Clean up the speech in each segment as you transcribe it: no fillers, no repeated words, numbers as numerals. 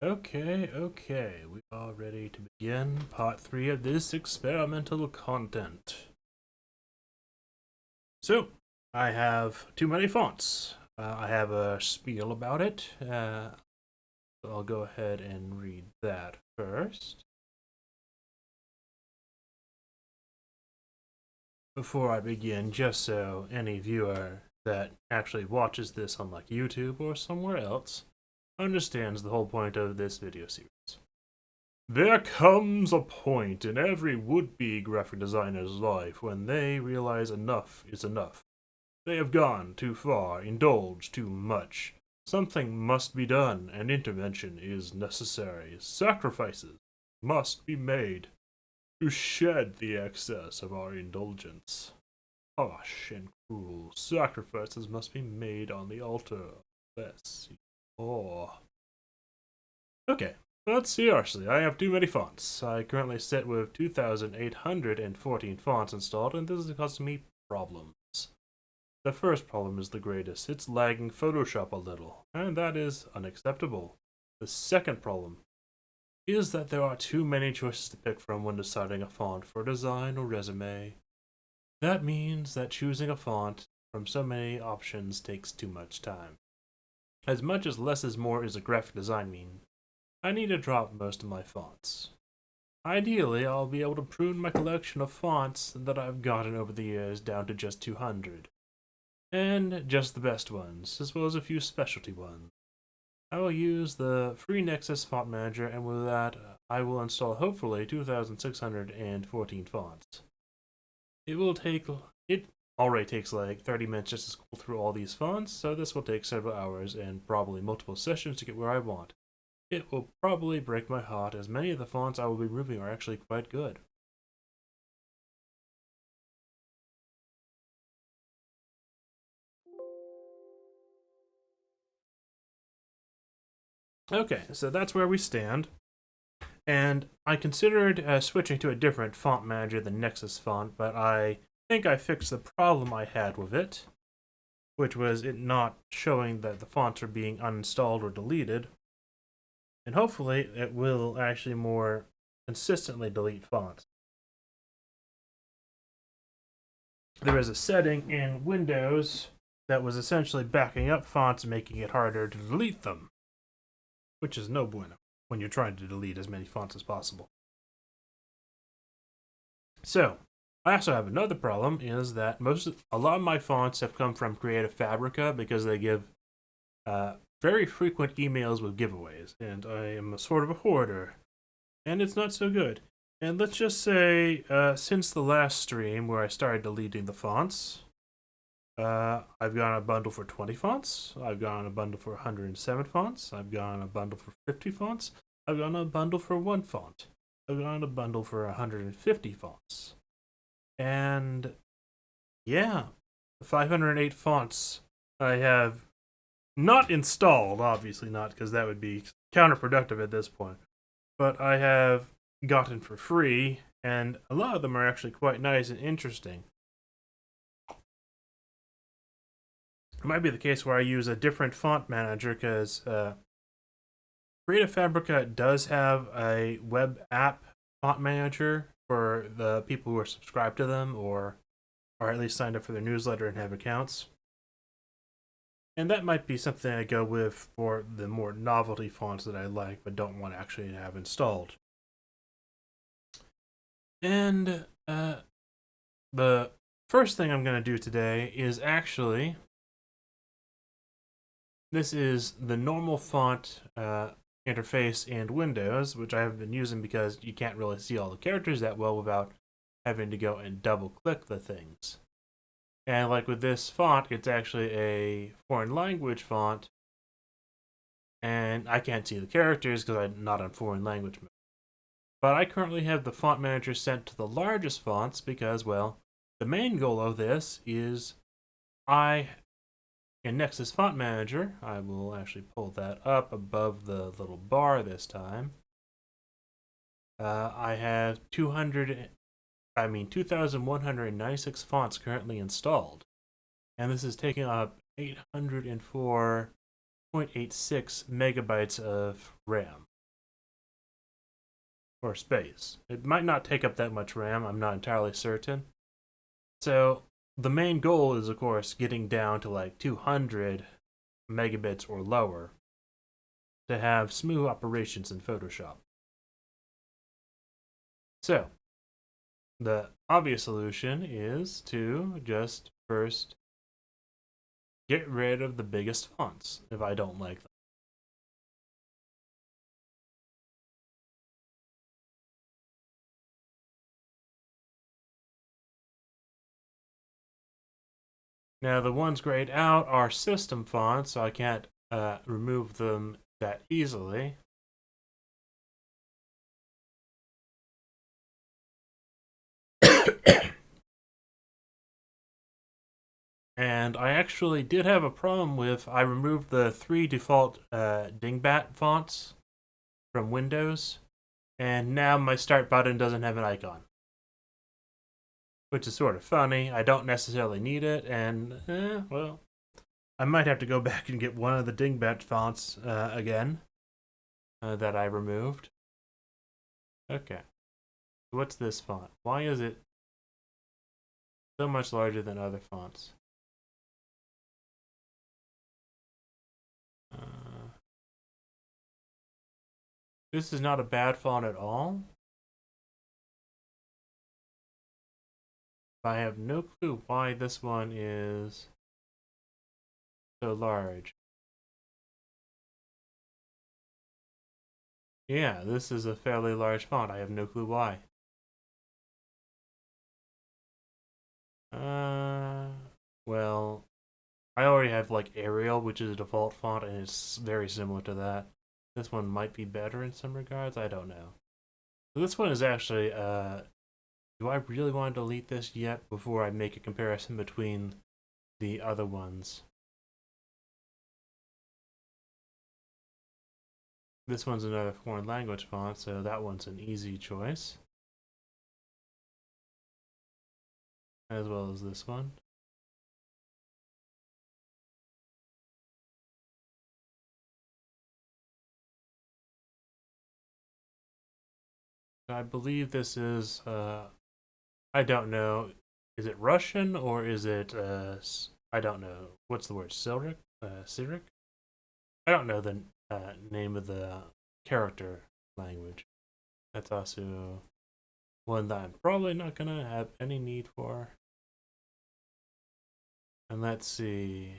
Okay, we are ready to begin part 3 of this experimental content. So, I have too many fonts. I have a spiel about it. So I'll go ahead and read that first. Before I begin, just so any viewer that actually watches this on like YouTube or somewhere else understands the whole point of this video series. There comes a point in every would-be graphic designer's life when they realize enough is enough. They have gone too far, indulged too much. Something must be done, and intervention is necessary. Sacrifices must be made to shed the excess of our indulgence. Harsh and cruel sacrifices must be made on the altar. Let's see. Okay, but seriously, I have too many fonts. I currently sit with 2,814 fonts installed, and this is causing me problems. The first problem is the greatest. It's lagging Photoshop a little, and that is unacceptable. The second problem is that there are too many choices to pick from when deciding a font for design or resume. That means that choosing a font from so many options takes too much time. As much as less is more is a graphic design meme, I need to drop most of my fonts. Ideally, I'll be able to prune my collection of fonts that I've gotten over the years down to just 200. And just the best ones, as well as a few specialty ones. I will use the free Nexus font manager, and with that, I will install hopefully 2,614 fonts. It already takes like 30 minutes just to scroll through all these fonts, so this will take several hours and probably multiple sessions to get where I want. It will probably break my heart, as many of the fonts I will be removing are actually quite good. Okay, so that's where we stand. And I considered switching to a different font manager than Nexus Font, but I think I fixed the problem I had with it, which was it not showing that the fonts are being uninstalled or deleted. And hopefully it will actually more consistently delete fonts. There is a setting in Windows that was essentially backing up fonts and making it harder to delete them, which is no bueno when you're trying to delete as many fonts as possible. So, I also have another problem, is that a lot of my fonts have come from Creative Fabrica because they give very frequent emails with giveaways, and I am a sort of a hoarder, and it's not so good. And let's just say, since the last stream where I started deleting the fonts, I've gotten a bundle for 20 fonts, I've gotten a bundle for 107 fonts, I've gotten a bundle for 50 fonts, I've gotten a bundle for 1 font, I've gotten a bundle for 150 fonts. And yeah, 508 fonts I have not installed, obviously not, because that would be counterproductive at this point, but I have gotten for free, and a lot of them are actually quite nice and interesting. It might be the case where I use a different font manager, because Creative Fabrica does have a web app font manager for the people who are subscribed to them or are at least signed up for their newsletter and have accounts. And that might be something I go with for the more novelty fonts that I like but don't want to actually have installed. And the first thing I'm going to do today is actually, this is the normal font interface in Windows, which I have been using because you can't really see all the characters that well without having to go and double click the things. And like with this font, it's actually a foreign language font, and I can't see the characters because I'm not on foreign language mode. But I currently have the font manager set to the largest fonts because, well, the main goal of this is in Nexus Font Manager, I will actually pull that up above the little bar this time. I have 2,196 fonts currently installed, and this is taking up 804.86 megabytes of RAM. or space. It might not take up that much RAM, I'm not entirely certain. So the main goal is, of course, getting down to like 200 megabits or lower to have smooth operations in Photoshop. So, the obvious solution is to just first get rid of the biggest fonts if I don't like them. Now, the ones grayed out are system fonts, so I can't remove them that easily. And I actually did have a problem with, I removed the 3 default dingbat fonts from Windows, and now my start button doesn't have an icon. Which is sort of funny. I don't necessarily need it, and, well, I might have to go back and get one of the dingbat fonts again that I removed. Okay. What's this font? Why is it so much larger than other fonts? This is not a bad font at all. I have no clue why this one is so large. Yeah, this is a fairly large font. I have no clue why. Well, I already have like Arial, which is a default font, and it's very similar to that. This one might be better in some regards. I don't know. So this one is actually, do I really want to delete this yet before I make a comparison between the other ones? This one's another foreign language font, so that one's an easy choice. As well as this one. I believe this is, I don't know, is it Russian or is it, I don't know, what's the word, Cyrillic? Cyrillic? I don't know the name of the character language. That's also one that I'm probably not going to have any need for. And let's see.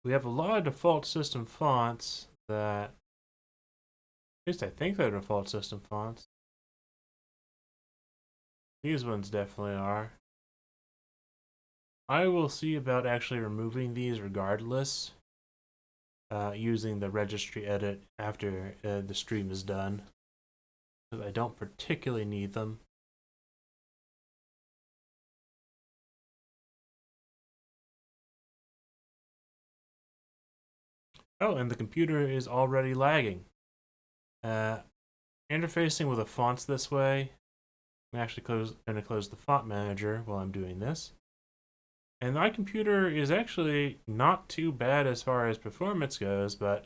We have a lot of default system fonts that, at least I think they're default system fonts. These ones definitely are. I will see about actually removing these regardless, using the registry edit after the stream is done, because I don't particularly need them. Oh, and the computer is already lagging. Interfacing with the fonts this way, I'm actually going to close the font manager while I'm doing this. And my computer is actually not too bad as far as performance goes, but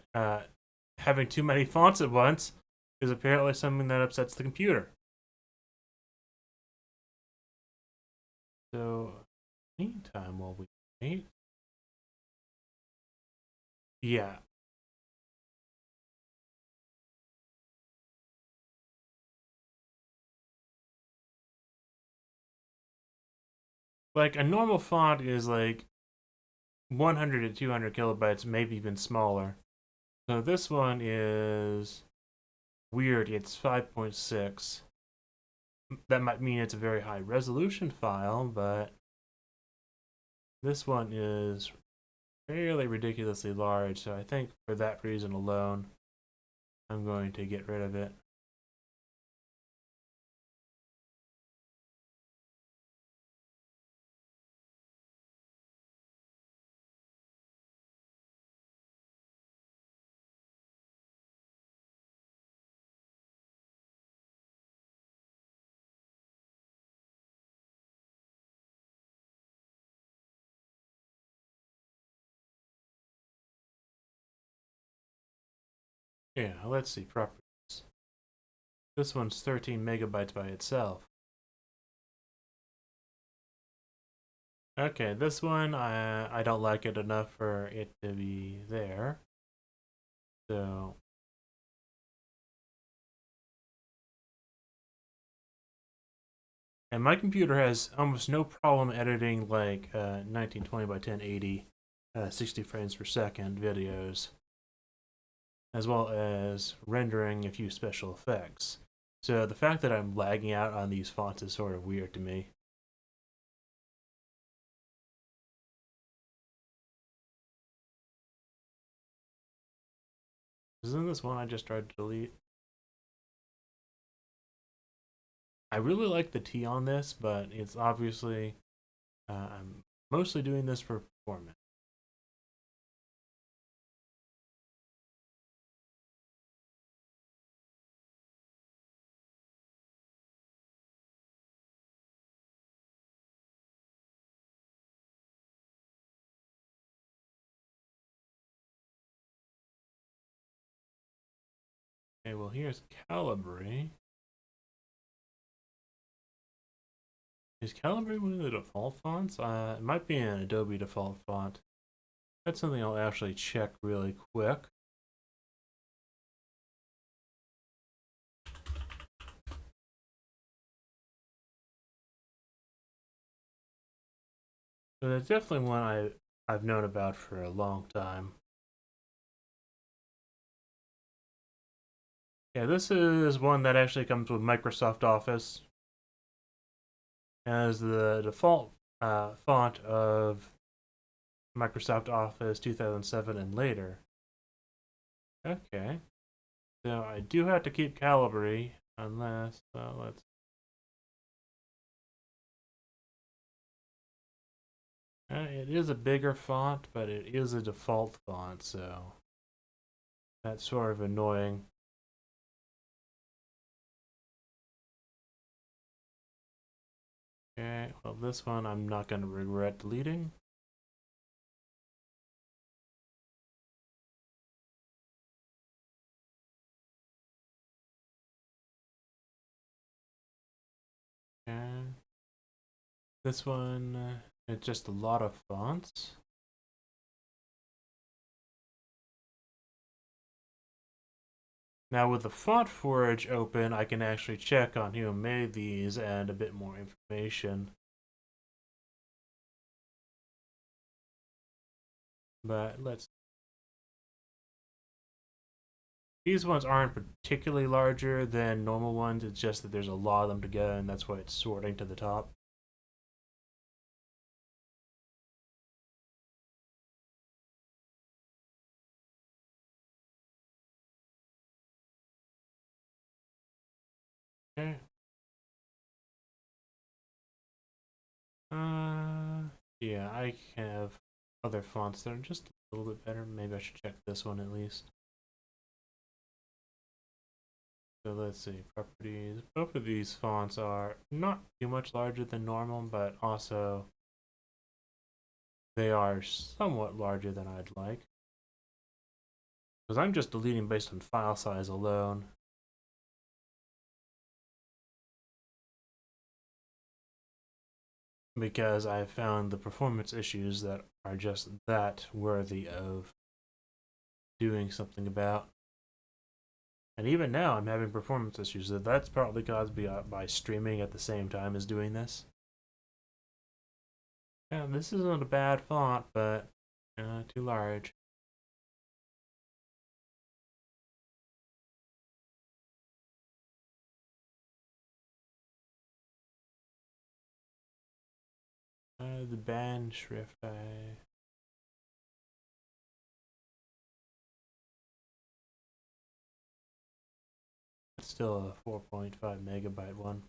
having too many fonts at once is apparently something that upsets the computer. So, meantime, while we wait, yeah. Like, a normal font is like 100 to 200 kilobytes, maybe even smaller. So this one is weird, it's 5.6. That might mean it's a very high resolution file, but this one is fairly ridiculously large, so I think for that reason alone, I'm going to get rid of it. Yeah, let's see, properties. This one's 13 megabytes by itself. Okay, this one, I don't like it enough for it to be there. So, and my computer has almost no problem editing like 1920 by 1080, 60 frames per second videos, as well as rendering a few special effects. So the fact that I'm lagging out on these fonts is sort of weird to me. Isn't this one I just tried to delete? I really like the T on this, but it's obviously, I'm mostly doing this for performance. Okay, well here's Calibri. Is Calibri one of the default fonts? It might be an Adobe default font. That's something I'll actually check really quick. But it's definitely one I've known about for a long time. Yeah, this is one that actually comes with Microsoft Office as the default font of Microsoft Office 2007 and later. Okay. So I do have to keep Calibri unless, let's. It is a bigger font, but it is a default font, so that's sort of annoying. Okay, well this one I'm not going to regret deleting. Okay. This one, it's just a lot of fonts. Now with the Font Forge open, I can actually check on who made these and a bit more information. But let's. These ones aren't particularly larger than normal ones, it's just that there's a lot of them to go, and that's why it's sorting to the top. Okay. Yeah, I have other fonts that are just a little bit better. Maybe I should check this one at least. So let's see, properties. Both of these fonts are not too much larger than normal, but also they are somewhat larger than I'd like. Because I'm just deleting based on file size alone. Because I found the performance issues that are just that worthy of doing something about. And even now, I'm having performance issues. That's partly caused by streaming at the same time as doing this. Yeah, this isn't a bad font, but too large. The band shrift, it's still a 4.5 megabyte one.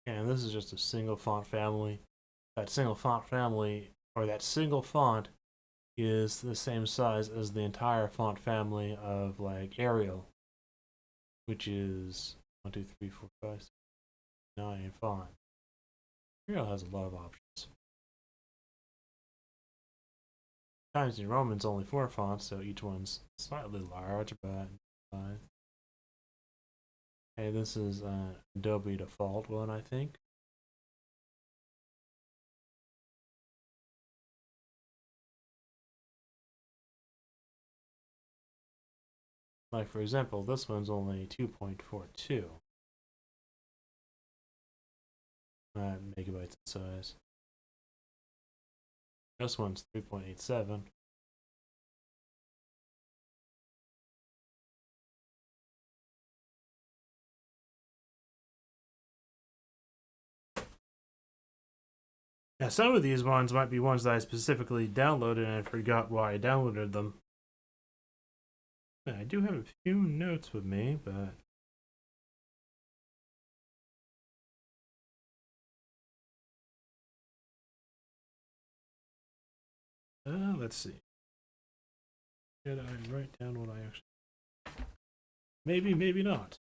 And this is just a single font family. That single font family, or that single font, is the same size as the entire font family of like Arial, which is 1, 2, 3, 4, 5, 6, 9 font. Arial has a lot of options. Times New Roman's only 4 fonts, so each one's slightly large, but fine. Hey, this is Adobe default one, I think. Like, for example, this one's only 2.42 megabytes in size. This one's 3.87. Now, some of these ones might be ones that I specifically downloaded and I forgot why I downloaded them. I do have a few notes with me, but let's see. Did I write down what I actually... Maybe, maybe not.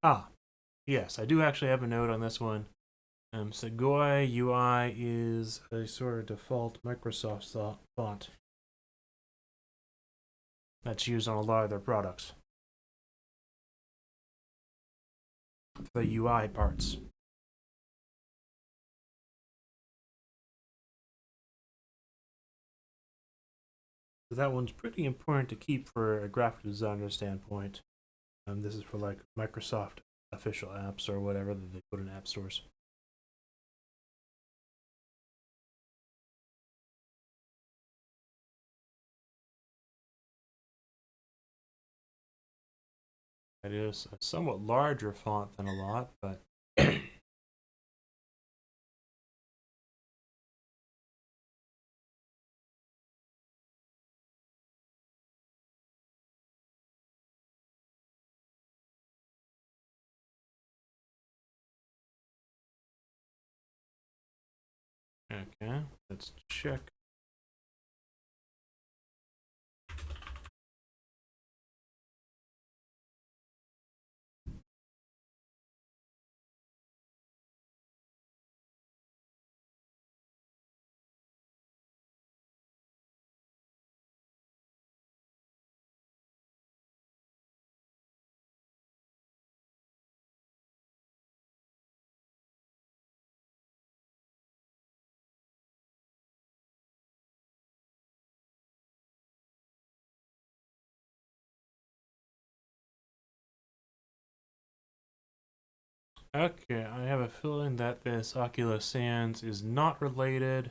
Ah, yes, I do actually have a note on this one. Segoy UI is a sort of default Microsoft font that's used on a lot of their products. The UI parts. So that one's pretty important to keep for a graphic designer standpoint. This is for like Microsoft official apps or whatever that they put in app stores. It is a somewhat larger font than a lot, but okay, let's check. Okay, I have a feeling that this Oculus Sans is not related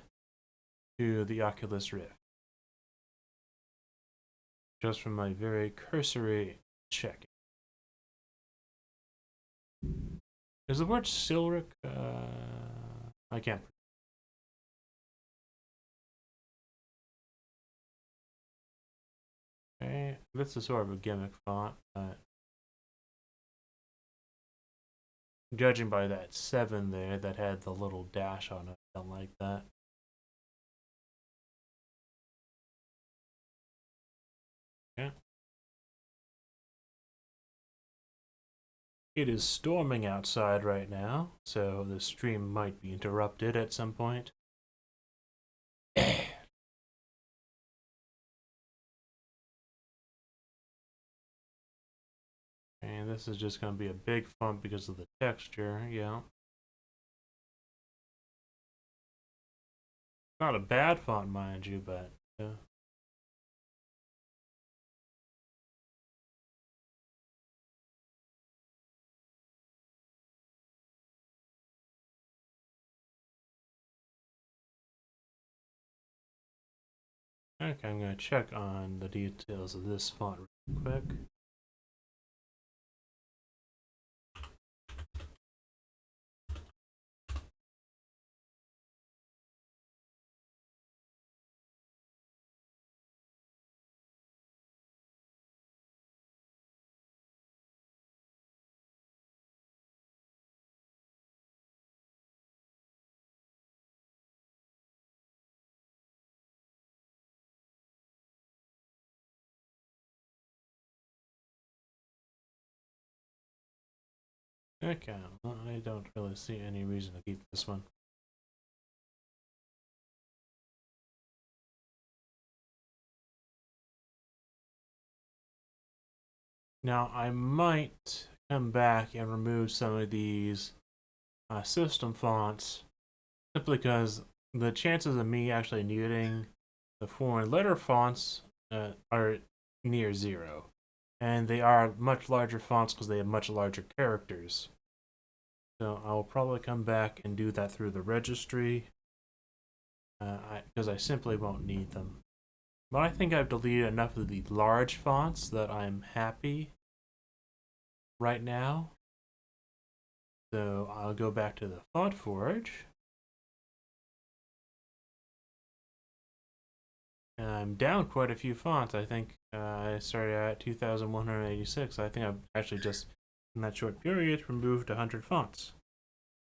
to the Oculus Rift. Just from my very cursory checking. Is the word Silric? I can't. Okay, this is sort of a gimmick font, but judging by that 7 there that had the little dash on it, I don't like that. Okay. It is storming outside right now, so the stream might be interrupted at some point. And this is just going to be a big font because of the texture, yeah. Not a bad font, mind you, but yeah. Okay, I'm going to check on the details of this font real quick. Okay, well, I don't really see any reason to keep this one. Now, I might come back and remove some of these system fonts simply because the chances of me actually needing the foreign letter fonts are near zero. And they are much larger fonts because they have much larger characters. So I will probably come back and do that through the registry because I simply won't need them. But I think I've deleted enough of the large fonts that I'm happy right now. So I'll go back to the font forge. And I'm down quite a few fonts. I think I started at 2,186. I think I've actually just, in that short period, removed 100 fonts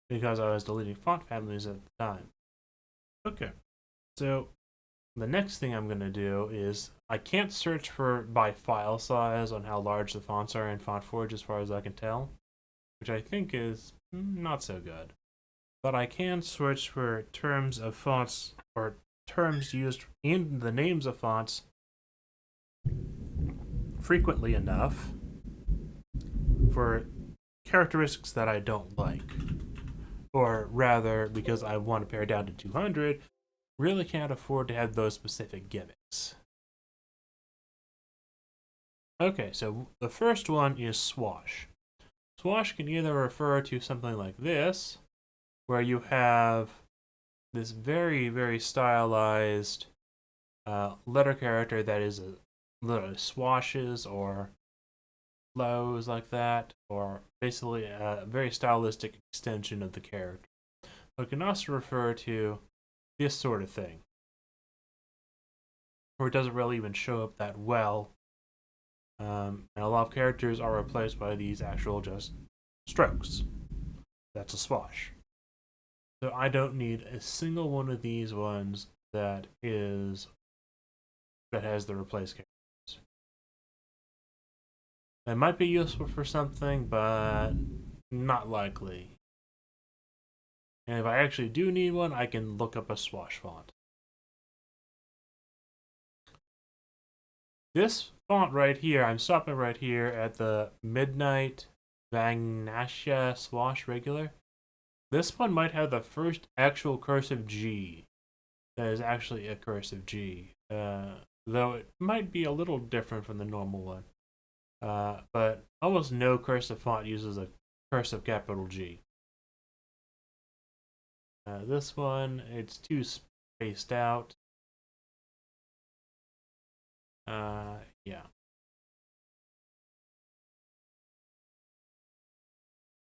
because I was deleting font families at the time. Okay, so the next thing I'm going to do is I can't search for by file size on how large the fonts are in FontForge as far as I can tell, which I think is not so good. But I can search for terms of fonts or terms used in the names of fonts frequently enough for characteristics that I don't like. Or rather, because I want to pare down to 200, really can't afford to have those specific gimmicks. Okay, so the first one is swash. Swash can either refer to something like this, where you have this very, very stylized letter character that is literally swashes or flows like that, or basically a very stylistic extension of the character. But it can also refer to this sort of thing, where it doesn't really even show up that well. And a lot of characters are replaced by these actual just strokes. That's a swash. So I don't need a single one of these ones that has the replace characters. That might be useful for something, but not likely. And if I actually do need one, I can look up a swash font. This font right here, I'm stopping right here at the Midnight Vangnasia Swash Regular. This one might have the first actual cursive G that is actually a cursive G, though it might be a little different from the normal one. But almost no cursive font uses a cursive capital G. This one, it's too spaced out. Yeah.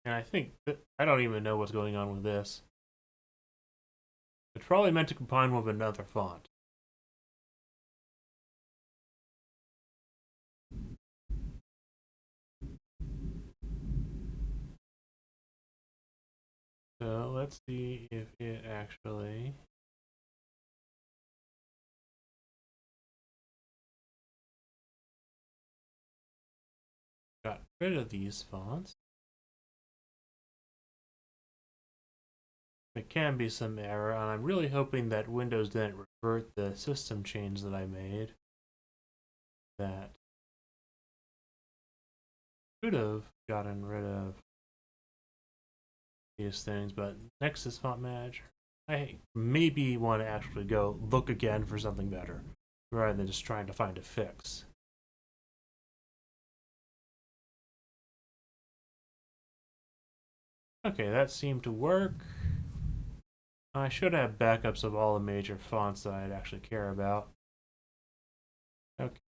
And I think I don't even know what's going on with this. It's probably meant to combine with another font. So let's see if it actually got rid of these fonts. There can be some error, and I'm really hoping that Windows didn't revert the system change that I made. That could have gotten rid of these things, but Nexus Font Manager, I maybe want to actually go look again for something better, rather than just trying to find a fix. Okay, that seemed to work. I should have backups of all the major fonts that I'd actually care about. Okay.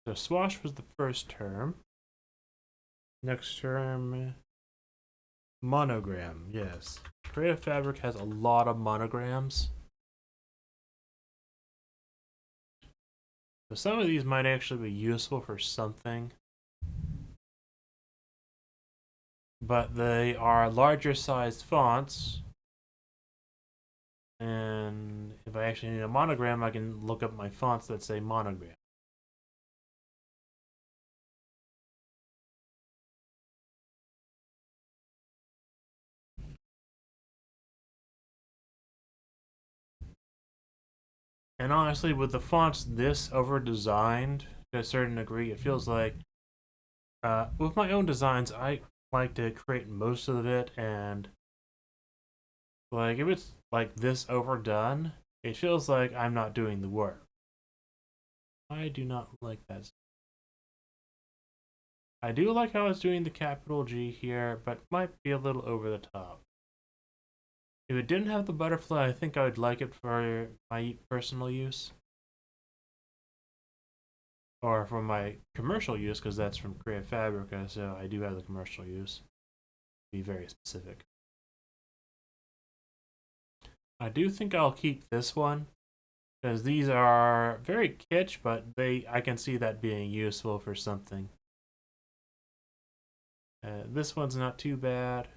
So swash was the first term. Next term, monogram. Yes. Creative Fabric has a lot of monograms. So some of these might actually be useful for something. But they are larger sized fonts. And if I actually need a monogram, I can look up my fonts that say monogram. And honestly, with the fonts this over designed to a certain degree, it feels like with my own designs, I like to create most of it, and like if it's like this overdone, it feels like I'm not doing the work. I do not like that. I do like how it's doing the capital G here, but might be a little over the top. If it didn't have the butterfly, I think I would like it for my personal use. Or for my commercial use, because that's from Creative Fabrica, so I do have the commercial use. Be very specific. I do think I'll keep this one, because these are very kitsch, but I can see that being useful for something. This one's not too bad.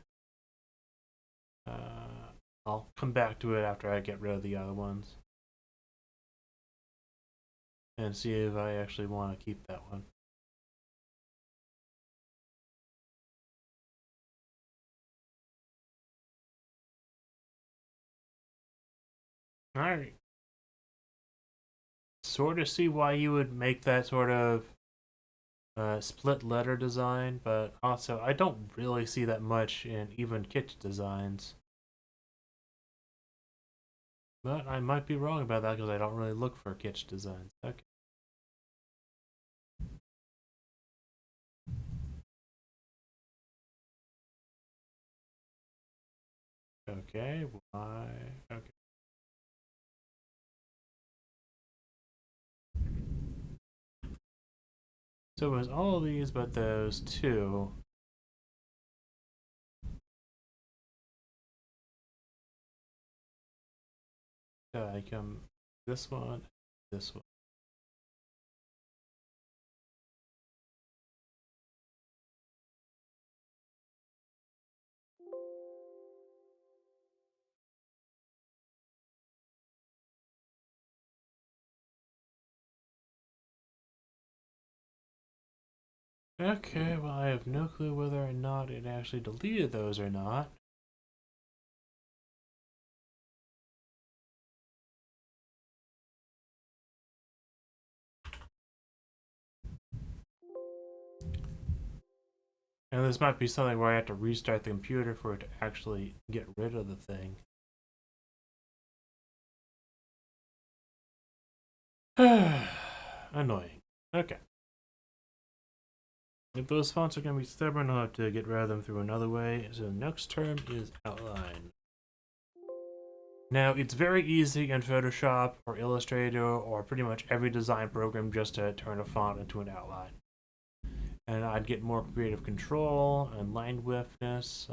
I'll come back to it after I get rid of the other ones. And see if I actually want to keep that one. Alright. Sort of see why you would make that sort of split letter design, but also I don't really see that much in even kitsch designs. But I might be wrong about that because I don't really look for kitsch designs. Okay. Okay, why? Okay. So it was all of these but those two. I come this one, this one. Okay, well I have no clue whether or not it actually deleted those or not. And this might be something where I have to restart the computer for it to actually get rid of the thing. Annoying. Okay. If those fonts are going to be stubborn, I'll have to get rid of them through another way. So the next term is outline. Now, it's very easy in Photoshop or Illustrator or pretty much every design program just to turn a font into an outline. And I'd get more creative control and line widthness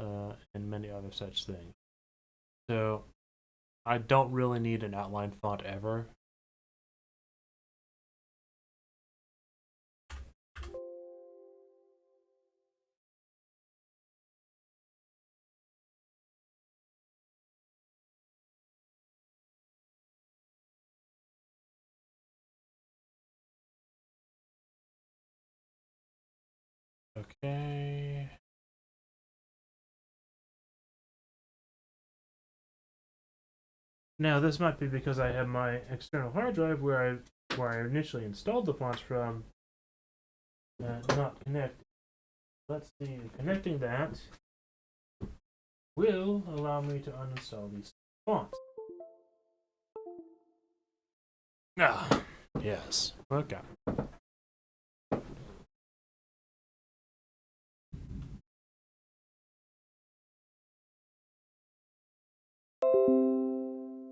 and many other such things. So I don't really need an outline font ever. Okay. Now this might be because I have my external hard drive where I initially installed the fonts from not connected. Let's see, connecting that will allow me to uninstall these fonts. Ah, yes. Okay.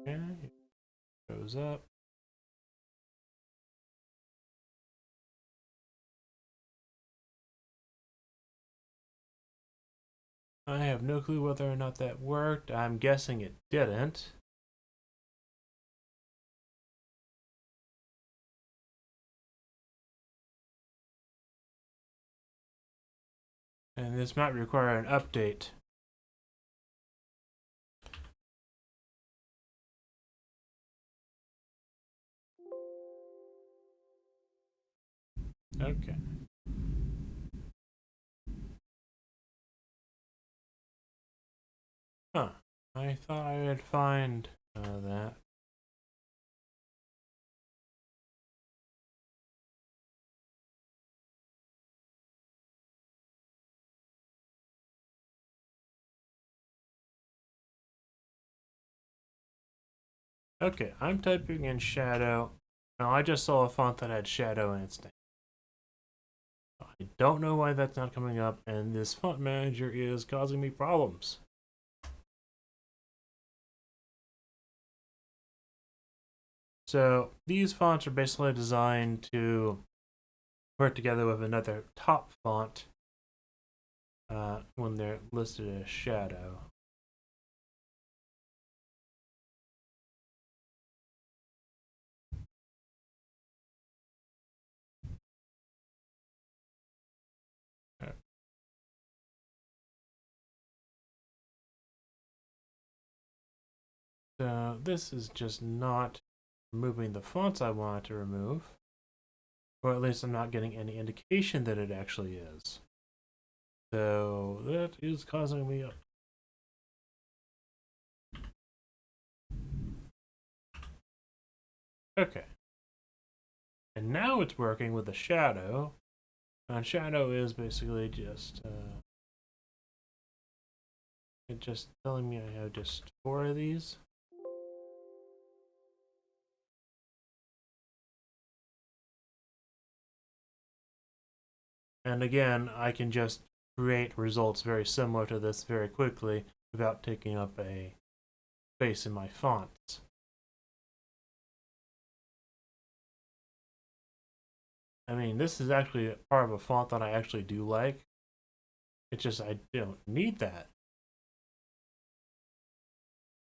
Okay, goes up. I have no clue whether or not that worked. I'm guessing it didn't. And this might require an update. Okay. Huh. I thought I would find that. Okay, I'm typing in shadow. Now I just saw a font that had shadow in its name. I don't know why that's not coming up, and this font manager is causing me problems. So these fonts are basically designed to work together with another top font when they're listed as shadow. So this is just not removing the fonts I wanted to remove, or at least I'm not getting any indication that it actually is. So that is causing me up. Okay. And now it's working with the shadow. And shadow is basically just it's just telling me I have just 4 of these. And again, I can just create results very similar to this very quickly without taking up a space in my fonts. I mean, this is actually part of a font that I actually do like. It's just I don't need that.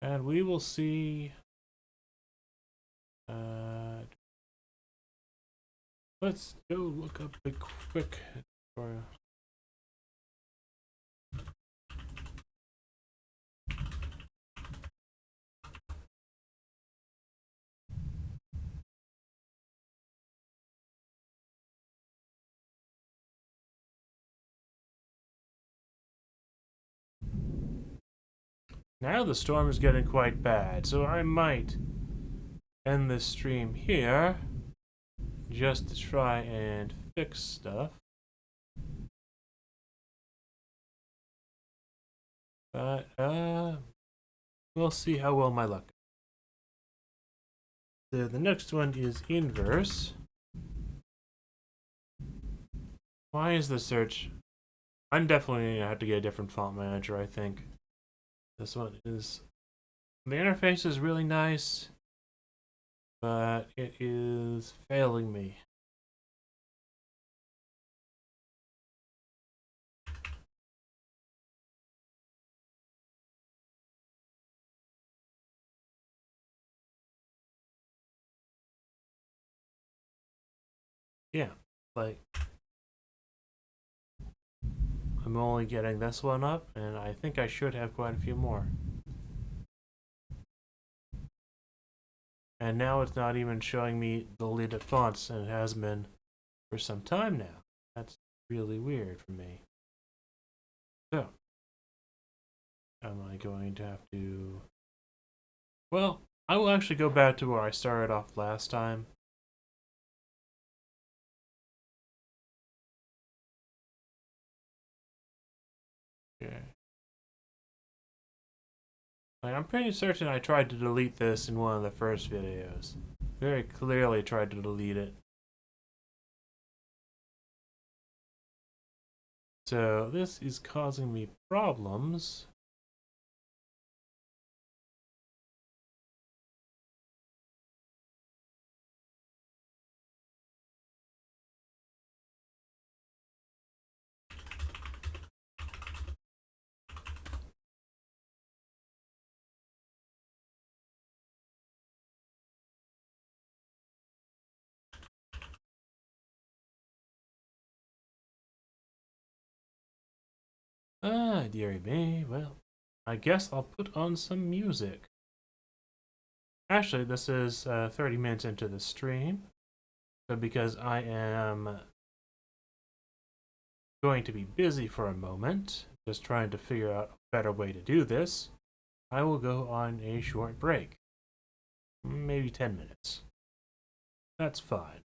And we will see. Let's go look up a quick tutorial. Now the storm is getting quite bad, so I might end this stream here just to try and fix stuff. But we'll see how well my luck. So the next one is inverse. Why is the search? I'm definitely gonna have to get a different font manager, I think. This one is. The interface is really nice, but it is failing me. Yeah, like I'm only getting this one up, and I think I should have quite a few more. And now it's not even showing me deleted fonts, and it has been for some time now. That's really weird for me. So, am I going to have to... Well, I will actually go back to where I started off last time. Okay. Like, I'm pretty certain I tried to delete this in one of the first videos. Very clearly tried to delete it. So this is causing me problems. Ah, dearie me. Well, I guess I'll put on some music. Actually, this is 30 minutes into the stream. So because I am going to be busy for a moment, just trying to figure out a better way to do this, I will go on a short break. Maybe 10 minutes. That's fine.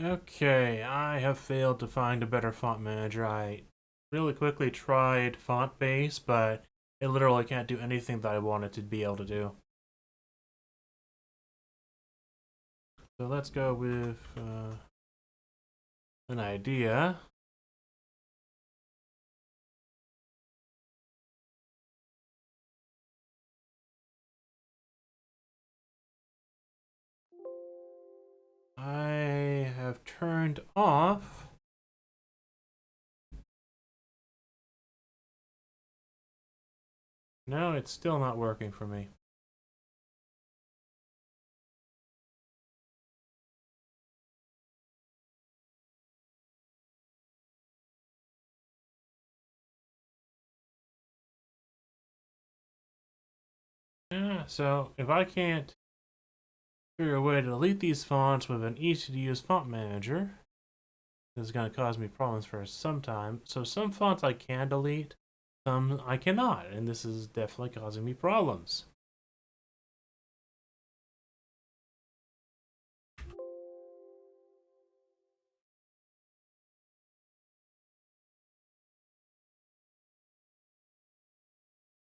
Okay, I have failed to find a better font manager. I really quickly tried font base, but it literally can't do anything that I want it to be able to do. So let's go with an idea. I have turned off. No, it's still not working for me. Yeah, so if I can't figure a way to delete these fonts with an easy to use font manager, this is going to cause me problems for some time. So some fonts I can delete, some I cannot, and this is definitely causing me problems.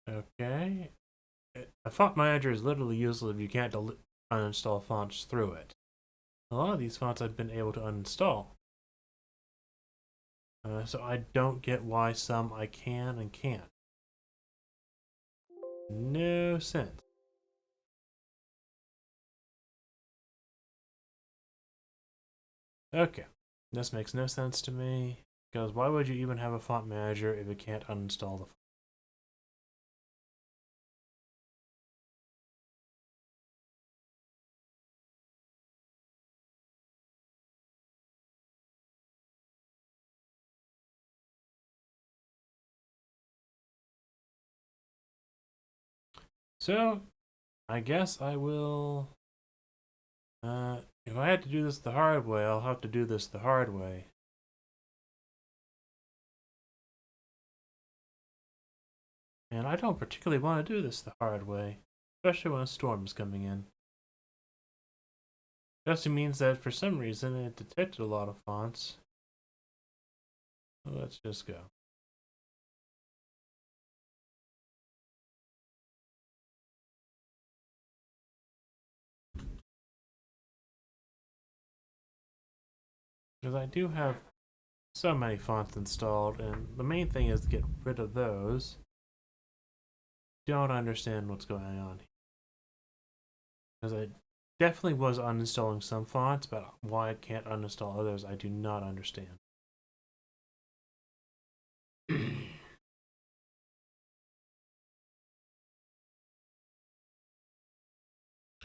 Okay. A font manager is literally useless if you can't uninstall fonts through it. A lot of these fonts I've been able to uninstall. So I don't get why some I can and can't. No sense. Okay, this makes no sense to me, because why would you even have a font manager if it can't uninstall the font? So, I guess I will... if I had to do this the hard way, I'll have to do this the hard way. And I don't particularly want to do this the hard way, especially when a storm's coming in. It also means that for some reason it detected a lot of fonts. So let's just go. Because I do have so many fonts installed, and the main thing is to get rid of those. Don't understand what's going on. Because I definitely was uninstalling some fonts, but why I can't uninstall others, I do not understand.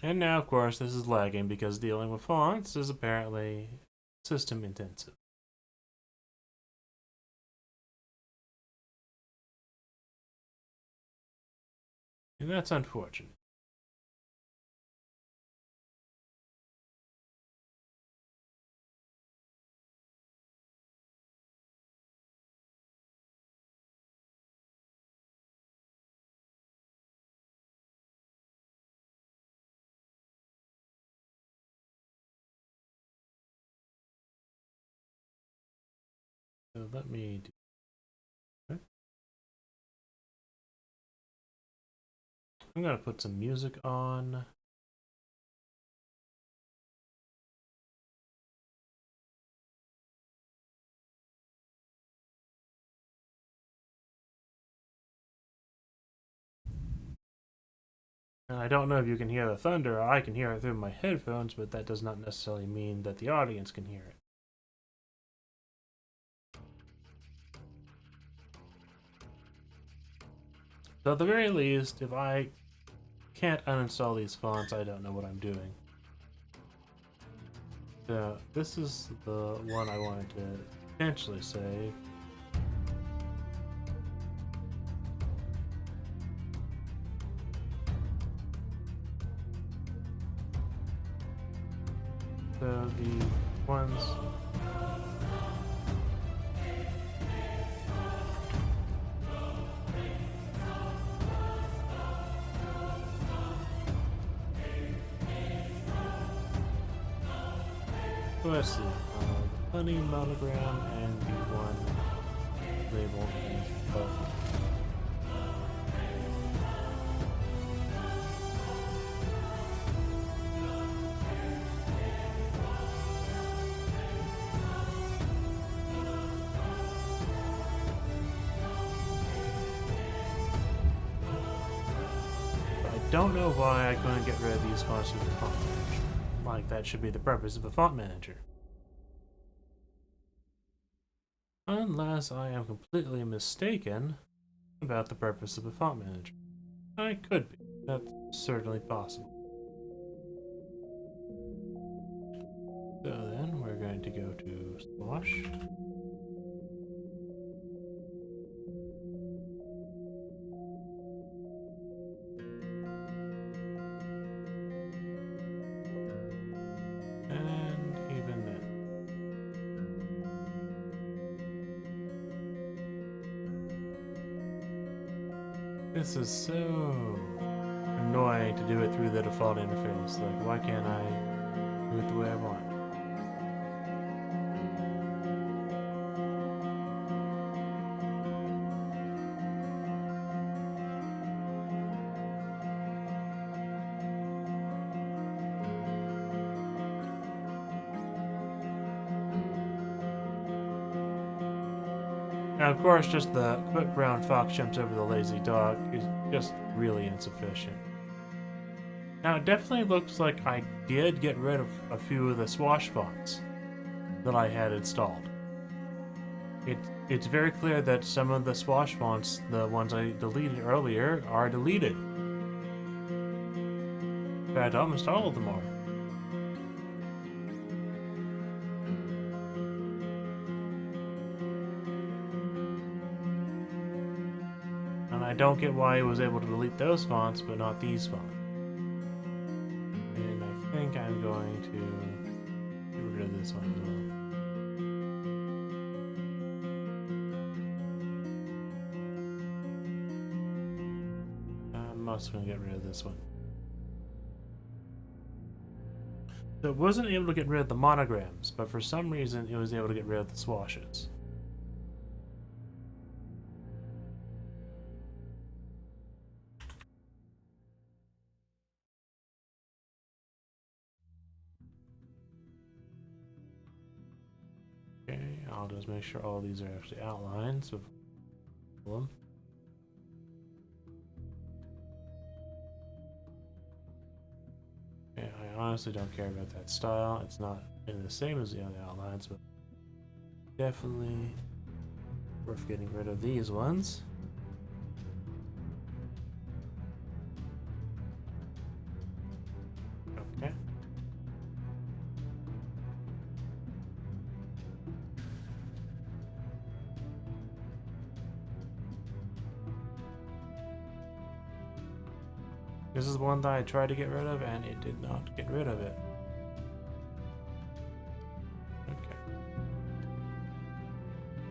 And now, of course, this is lagging because dealing with fonts is apparently system intensive. And that's unfortunate. So let me do that. I'm going to put some music on. And I don't know if you can hear the thunder. I can hear it through my headphones, but that does not necessarily mean that the audience can hear it. So at the very least, if I can't uninstall these fonts, I don't know what I'm doing. So this is the one I wanted to potentially save. So the ones... Let's see. funny monogram and the one label as both. I don't know why I couldn't get rid of these fonts with the font manager. Like, that should be the purpose of a font manager. Unless I am completely mistaken about the purpose of a font manager. I could be. That's certainly possible. So then we're going to go to Squash. And even then. This is so annoying to do it through the default interface. Like, why can't I do it the way I want? Now, of course, just the quick brown fox jumps over the lazy dog is just really insufficient. Now, it definitely looks like I did get rid of a few of the swash fonts that I had installed. It's very clear that some of the swash fonts, the ones I deleted earlier, are deleted. In fact, almost all of them are. And I don't get why I was able to delete those fonts, but not these fonts. And I think I'm going to get rid of this one as well. I'm also going to get rid of this one. So it wasn't able to get rid of the monograms, but for some reason it was able to get rid of the swashes. Okay, I'll just make sure all these are actually outlined. So, okay, I honestly don't care about that style. It's not the same as the other outlines, but definitely worth getting rid of these ones. Okay. This is one that I tried to get rid of, and it did not get rid of it.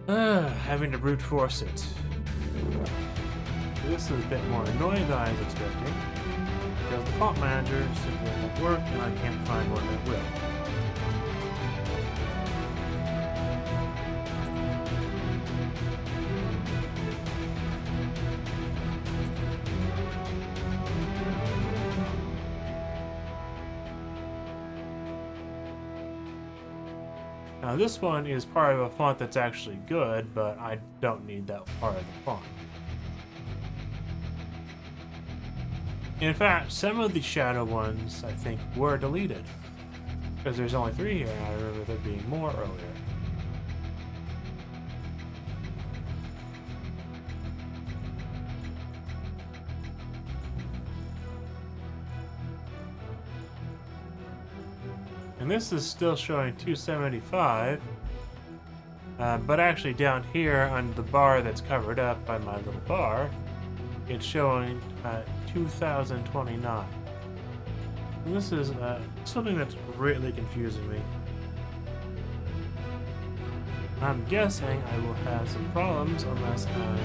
Okay. Having to brute force it. This is a bit more annoying than I was expecting, because the font manager simply won't work, and I can't find one that will. Now this one is part of a font that's actually good, but I don't need that part of the font. In fact, some of the shadow ones, I think, were deleted. Because there's only 3 here, and I remember there being more earlier. And this is still showing 275, but actually down here on the bar that's covered up by my little bar, it's showing 2029. And this is something that's greatly confusing me. I'm guessing I will have some problems unless I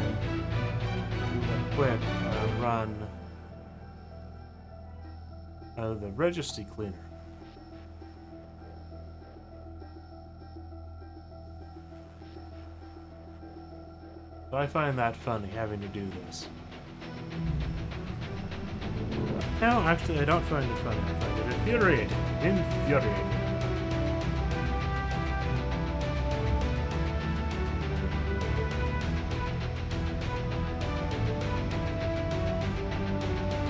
do a quick run of the registry cleaner. So I find that funny, having to do this. No, actually, I don't find it funny. I find it infuriating. Infuriating.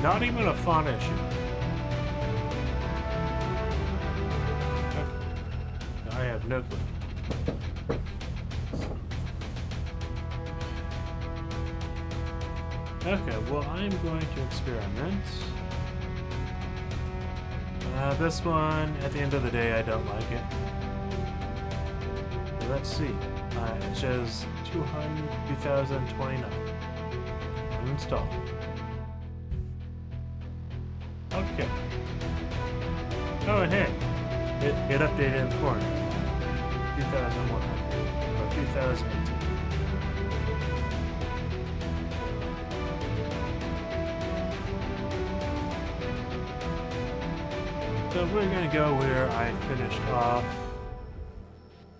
Not even a font issue. Okay. I have no clue. Okay, well, I'm going to experiment. This one, at the end of the day, I don't like it. So let's see. It says 2029. Install. Okay. Oh, and hey, it updated in the corner. 2100 or 2018. So we're gonna go where I finished off.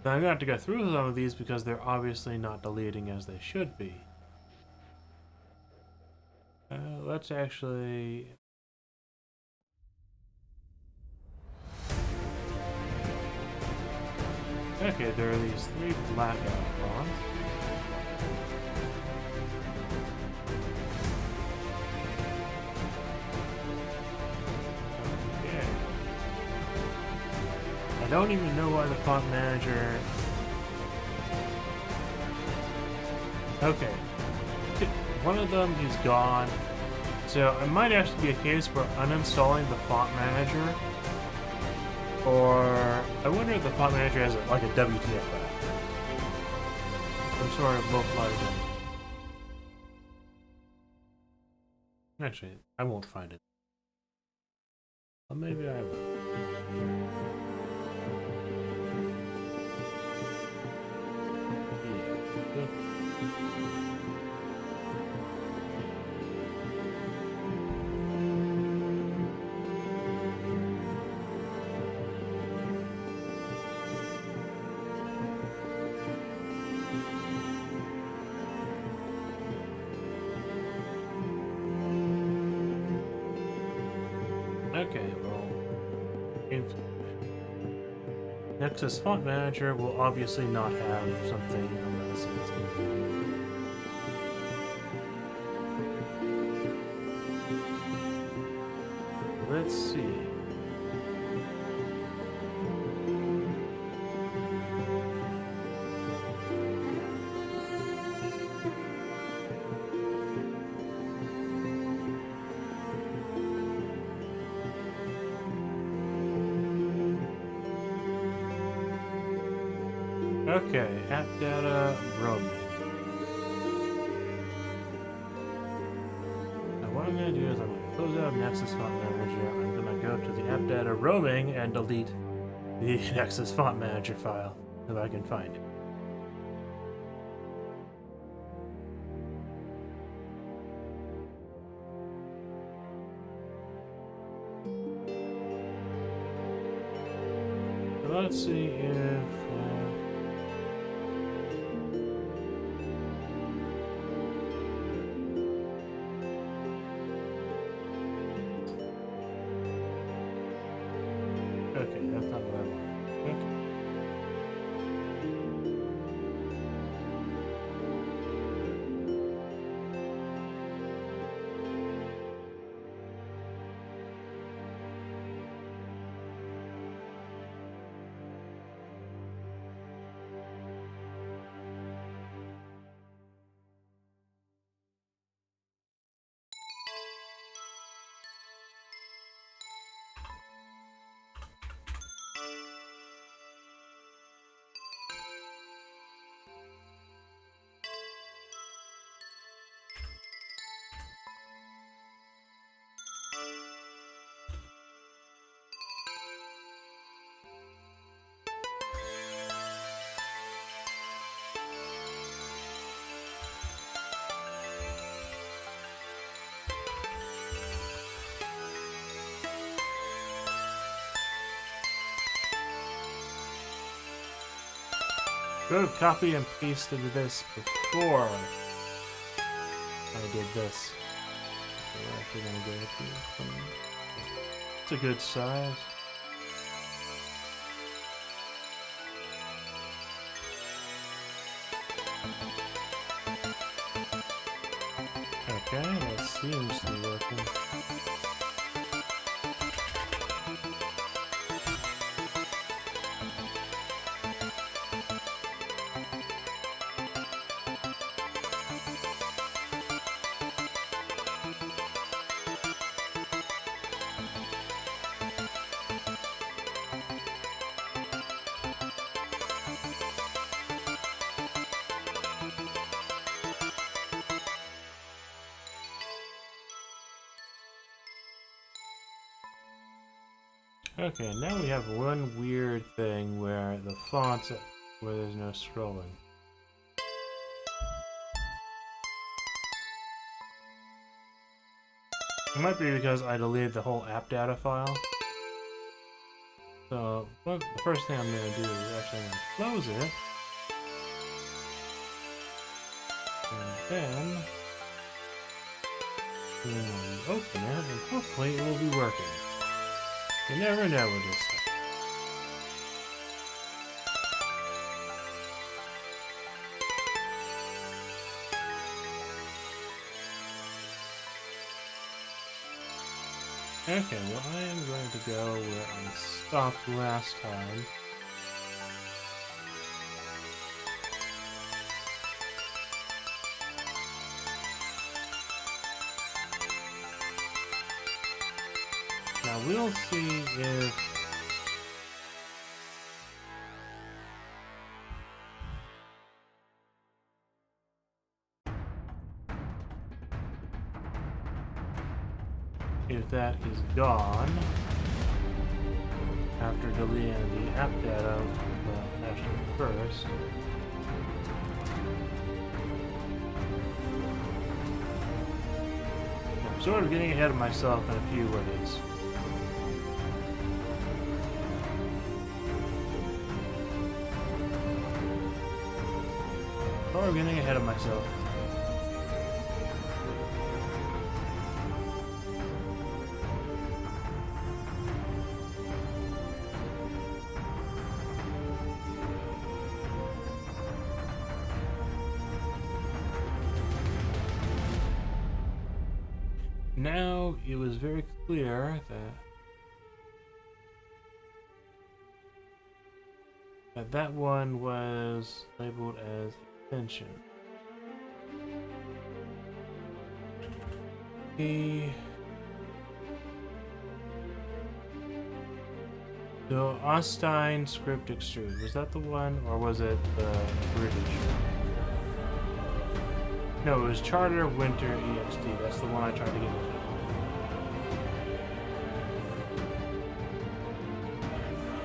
Now I'm gonna have to go through some of these because they're obviously not deleting as they should be. Let's actually. Okay, there are these 3 blackout fonts. Okay. I don't even know why the font manager. Okay. One of them is gone. So it might actually be a case where uninstalling the font manager. Or I wonder if the font manager has like a WTF. Some sort of localized. Actually, I won't find it. Well, maybe I will. Yeah. Okay, well, Nexus Font Manager will obviously not have something unless it's Let's see. Okay, app data roaming. Now what I'm going to do is I'm going to close out Nexus Font Manager. I'm going to go to the app data roaming and delete the Nexus Font Manager file if I can find it. So let's see if okay, that's not what I want. Okay. Could have copy and pasted this before. I did this. So we're actually gonna go to. It's a good size. Okay, that seems to be working. Okay, now we have one weird thing where the fonts, where there's no scrolling. It might be because I deleted the whole app data file. So, the first thing I'm going to do is actually close it. And then, when we open it, and hopefully it will be working. You never know with this stuff. Okay, well I am going to go where I stopped last time. Now we'll see if that is gone after deleting the app data, well, actually first. I'm sort of getting ahead of myself in a few ways. I'm getting ahead of myself. Now it was very clear that one was labeled as extension. So Austin script extrude, was that the one, or was it the British? No, it was Charter Winter EXT. That's the one I tried to get rid of.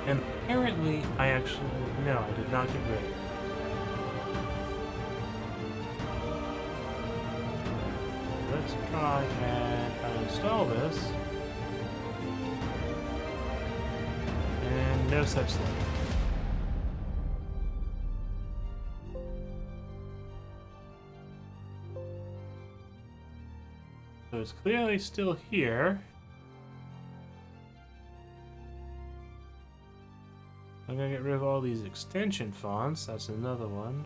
And apparently, I did not get rid of it. Let's try and uninstall this. And no such thing. So it's clearly still here. I'm gonna get rid of all these extension fonts. That's another one.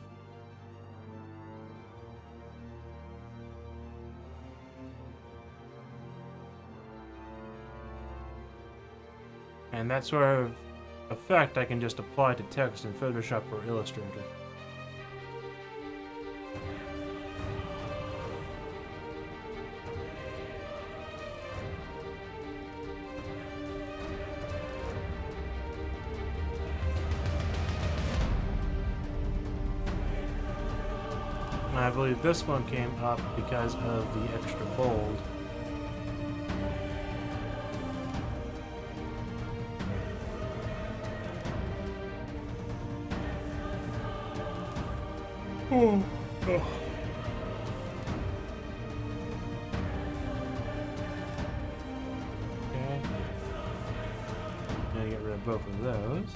And that sort of effect I can just apply to text in Photoshop or Illustrator. I believe this one came up because of the extra bold. Oh. Okay. Gonna get rid of both of those.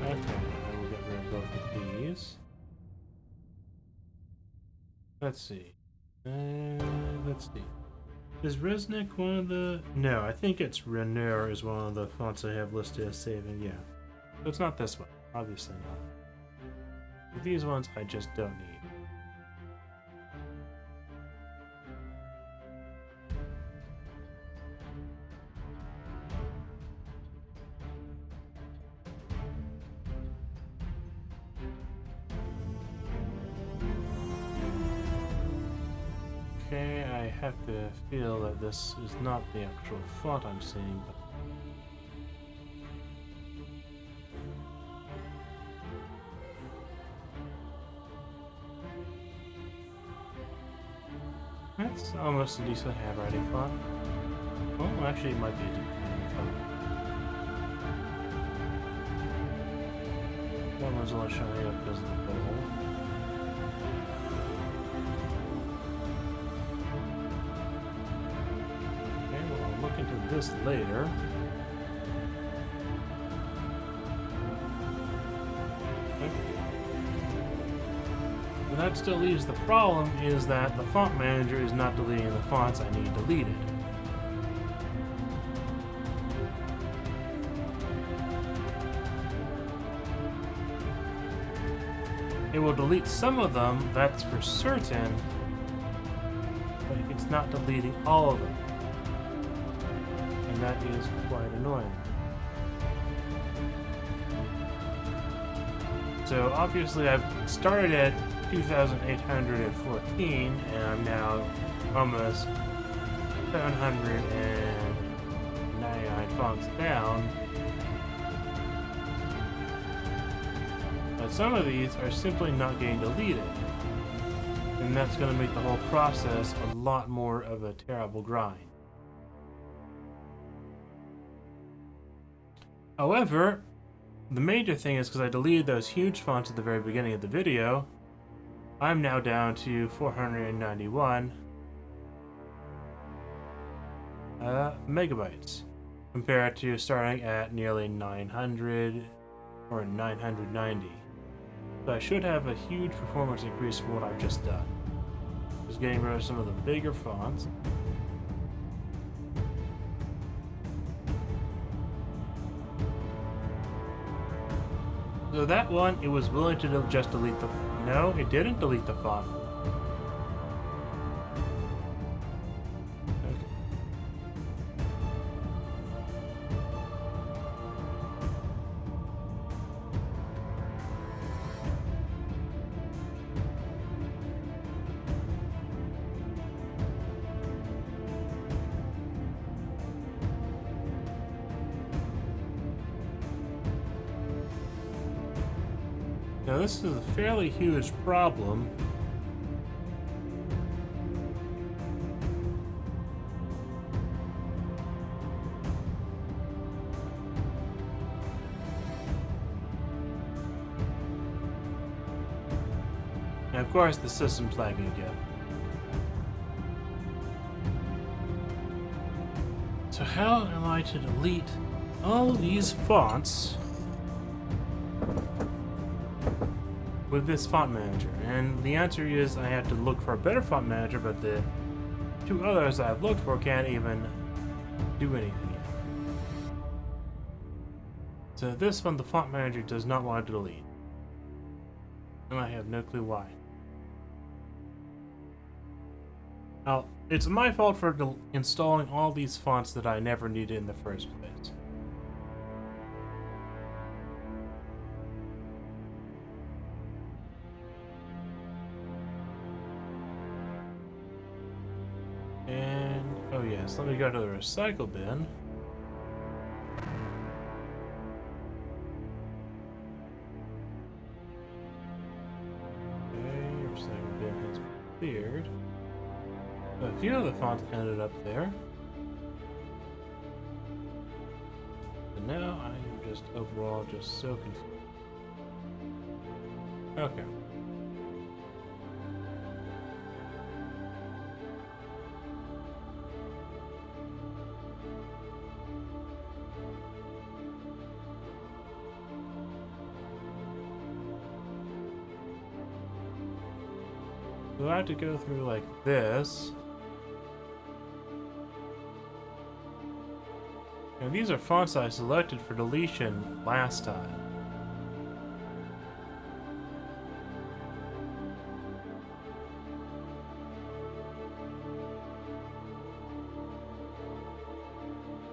Okay, I will get rid of both of these. Let's see. Let's see. Is Resnick one of the... No, I think it's Reneur is one of the fonts I have listed as saving, yeah. So it's not this one. Obviously not. But these ones I just don't need. Okay, I have to feel that this is not the actual font I'm seeing, but that's almost a decent handwriting font. Oh, actually, it might be a decent handwriting font. That one's only showing up because of the bowl. Okay, well, I'll look into this later. That still leaves the problem is that the font manager is not deleting the fonts I need deleted. It will delete some of them, that's for certain, but it's not deleting all of them. And that is quite annoying. So obviously I've started at 2,814 and I'm now almost 799 fonts down. But some of these are simply not getting deleted. And that's going to make the whole process a lot more of a terrible grind. However, the major thing is because I deleted those huge fonts at the very beginning of the video, I'm now down to 491 megabytes compared to starting at nearly 900 or 990. So I should have a huge performance increase from what I've just done. Just getting rid of some of the bigger fonts. So that one, it was willing to just delete the... No, it didn't delete the font. Okay. Now this is a fairly huge problem. And of course the system's lagging again. So how am I to delete all these fonts with this font manager? And the answer is I have to look for a better font manager, but the two others I've looked for can't even do anything yet. So this one, the font manager does not want to delete. And I have no clue why. Now, it's my fault for installing all these fonts that I never needed in the first place. Oh yes, let me go to the recycle bin. Okay, recycle bin has been cleared. So a few of the fonts ended up there. And now I'm just overall just so confused. Okay. So I have to go through like this. And these are fonts I selected for deletion last time.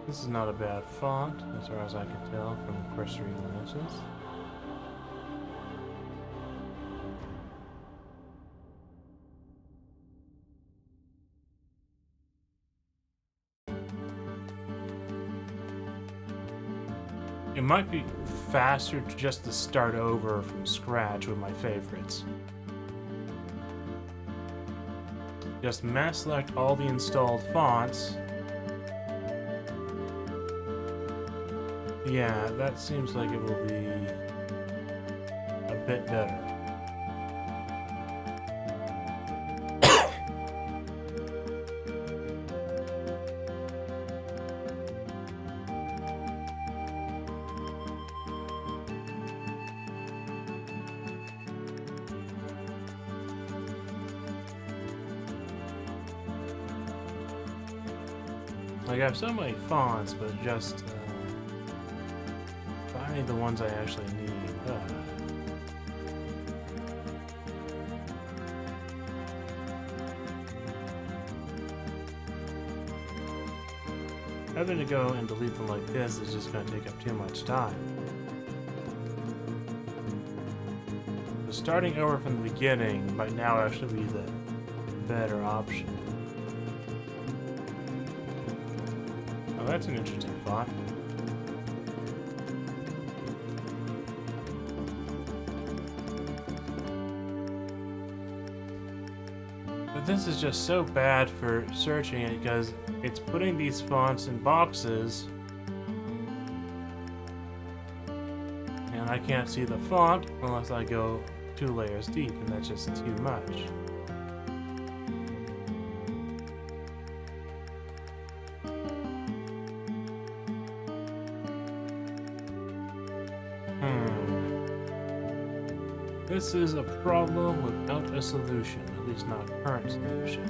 This is not a bad font, as far as I can tell from the cursory glances. It might be faster just to start over from scratch with my favorites. Just mass select all the installed fonts. Yeah, that seems like it will be a bit better. Like, I have so many fonts, but just finding the ones I actually need. Having to go and delete them like this is just going to take up too much time. So starting over from the beginning might now actually be the better option. Oh, that's an interesting thought. But this is just so bad for searching it because it's putting these fonts in boxes and I can't see the font unless I go 2 layers deep, and that's just too much. This is a problem without a solution, at least not a current solution.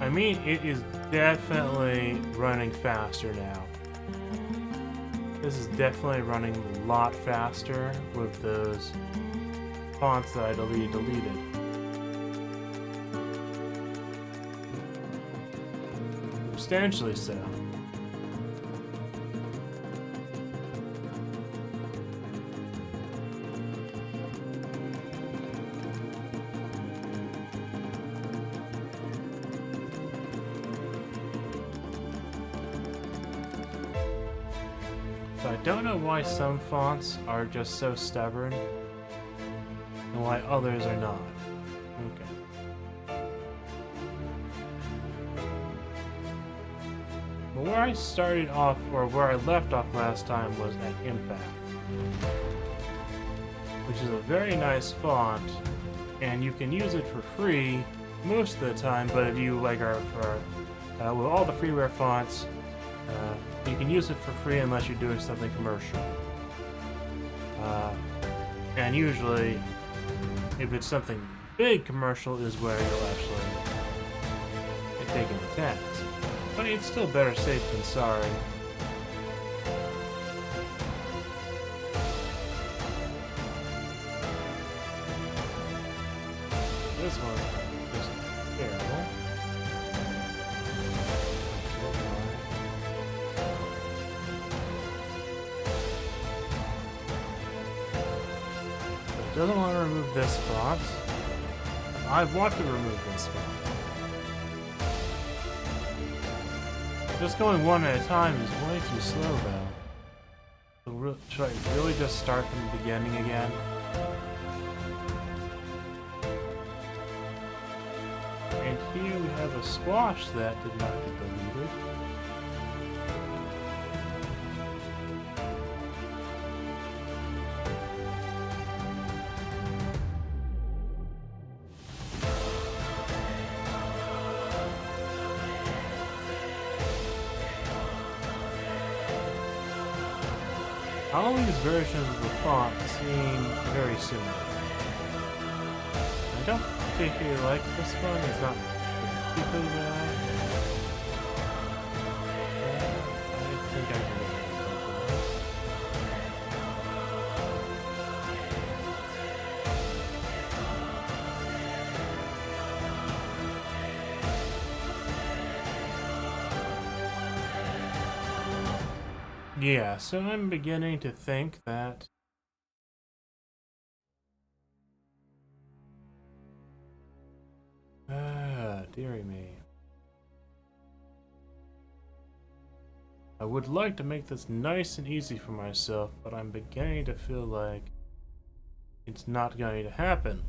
I mean, it is definitely running faster now. This is definitely running a lot faster with those fonts that I deleted. Substantially so. So I don't know why some fonts are just so stubborn and why others are not. Okay. But where I started off, or where I left off last time, was at Impact, which is a very nice font, and you can use it for free most of the time, but if you like are for with all the freeware fonts, you can use it for free unless you're doing something commercial. And usually, if it's something big commercial, is where you'll actually get taken to tax. But it's still better safe than sorry. This one is terrible. It doesn't want to remove this font. I want to remove this font. Just going one at a time is way too slow though. So should I really just start from the beginning again? And here we have a a squash that did not get deleted. All these versions of the font seem very similar. I don't particularly like this one. It's not particularly bad. I think I can get it. Yeah, so I'm beginning to think that dearie me. I would like to make this nice and easy for myself, but I'm beginning to feel like it's not going to happen.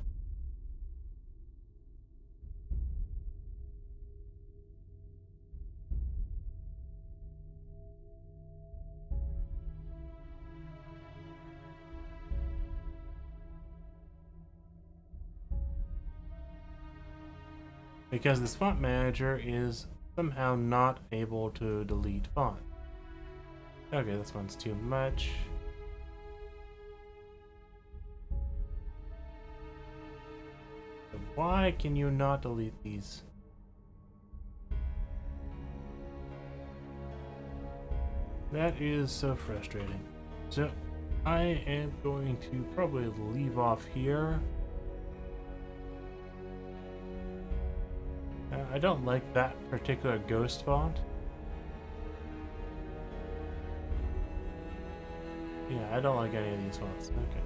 Because this font manager is somehow not able to delete font. Okay, this one's too much. So why can you not delete these? That is so frustrating. So I am going to probably leave off here. I don't like that particular ghost font. Yeah, I don't like any of these fonts. Okay.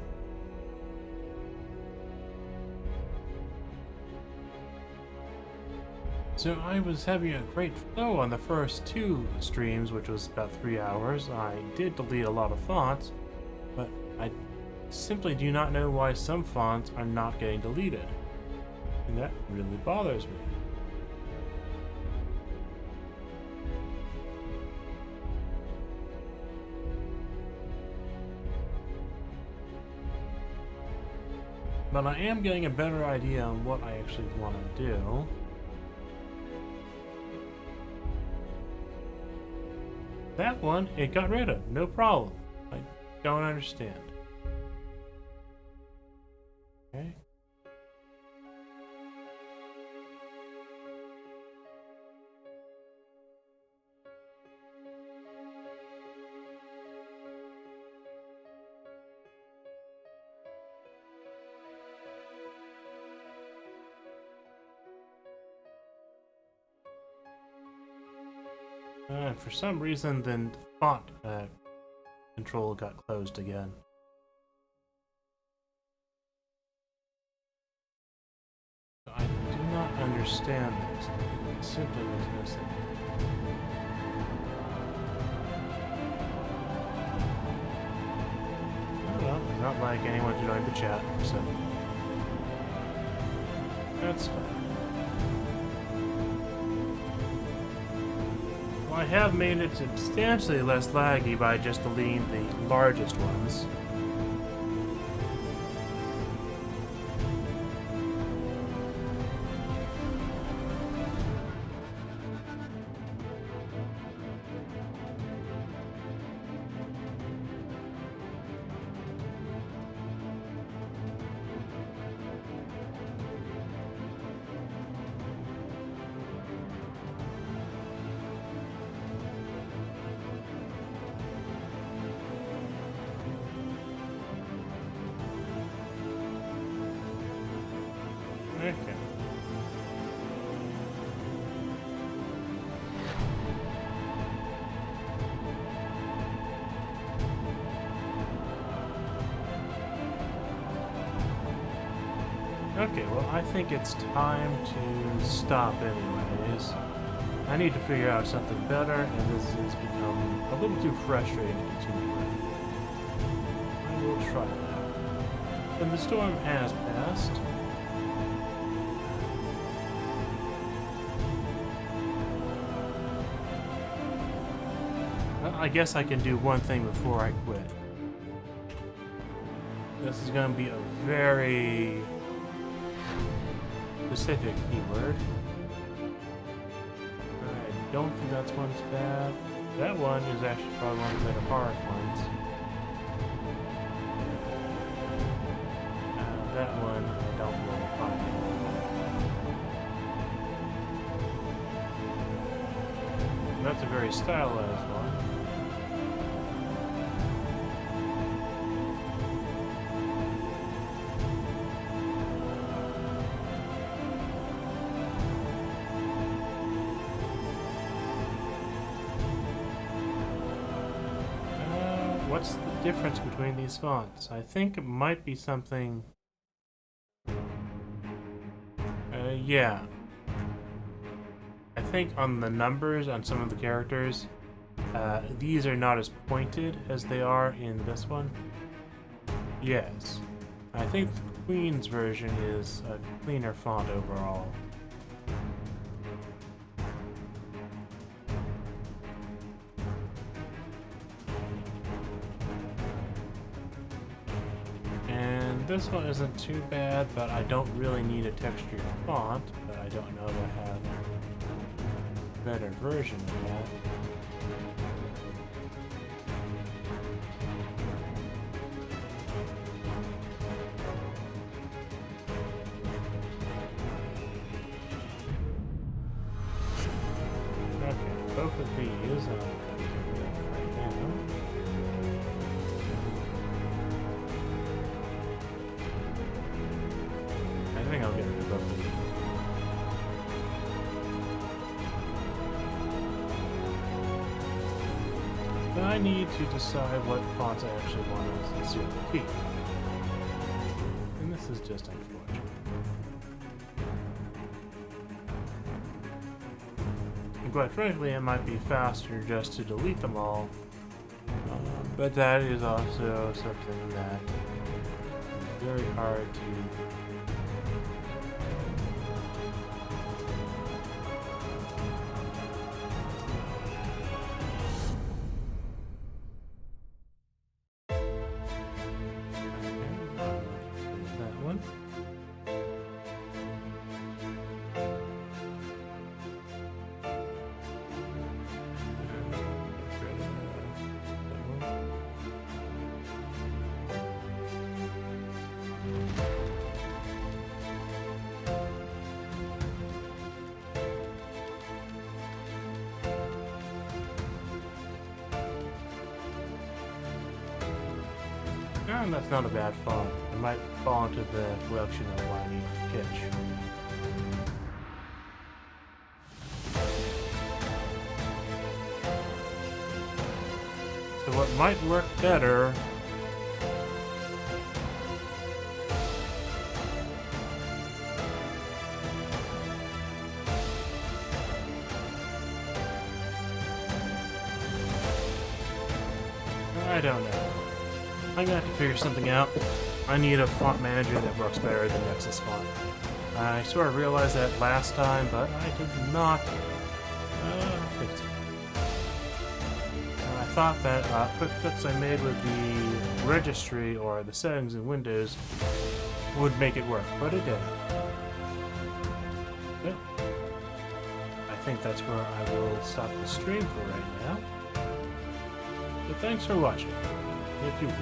So I was having a great flow on the first 2 streams, which was about 3 hours. I did delete a lot of fonts, but I simply do not know why some fonts are not getting deleted. And that really bothers me. But I am getting a better idea on what I actually want to do. That one, it got rid of, no problem. I don't understand. Okay. For some reason, then font control got closed again. I do not understand this. It simply makes no sense. Oh well, it's not like anyone joined the chat, so that's fine. I have made it substantially less laggy by just deleting the largest ones. Okay. Okay, well, I think it's time to stop anyways. I need to figure out something better, and this has become a little too frustrating to continue with. I will try that. And the storm has passed. I guess I can do one thing before I quit. This is going to be a very specific keyword. I don't think that's one's bad. That one is actually probably one of the better horror ones. That one I don't really find. That's a very stylized one. What's the difference between these fonts? I think it might be something... yeah. I think on the numbers on some of the characters, these are not as pointed as they are in this one. Yes. I think the Queen's version is a cleaner font overall. This one isn't too bad, but I don't really need a textured font, but I don't know if I have a better version of that. Okay, both of these right now. I think I'll get rid of both of these. But I need to decide what fonts I actually want to sincerely keep. And this is just unfortunate. And quite frankly, it might be faster just to delete them all. But that is also something that is very hard to... And that's not a bad font. It might fall into the collection of what I need for pitch. So what might work better... I don't know. I'm gonna have to figure something out. I need a font manager that works better than nexusfont. I sort of realized that last time, but I did not fix it. I thought that quick fix I made with the registry or the settings in Windows would make it work, but it didn't. So, I think that's where I will stop the stream for right now. So thanks for watching, if you were.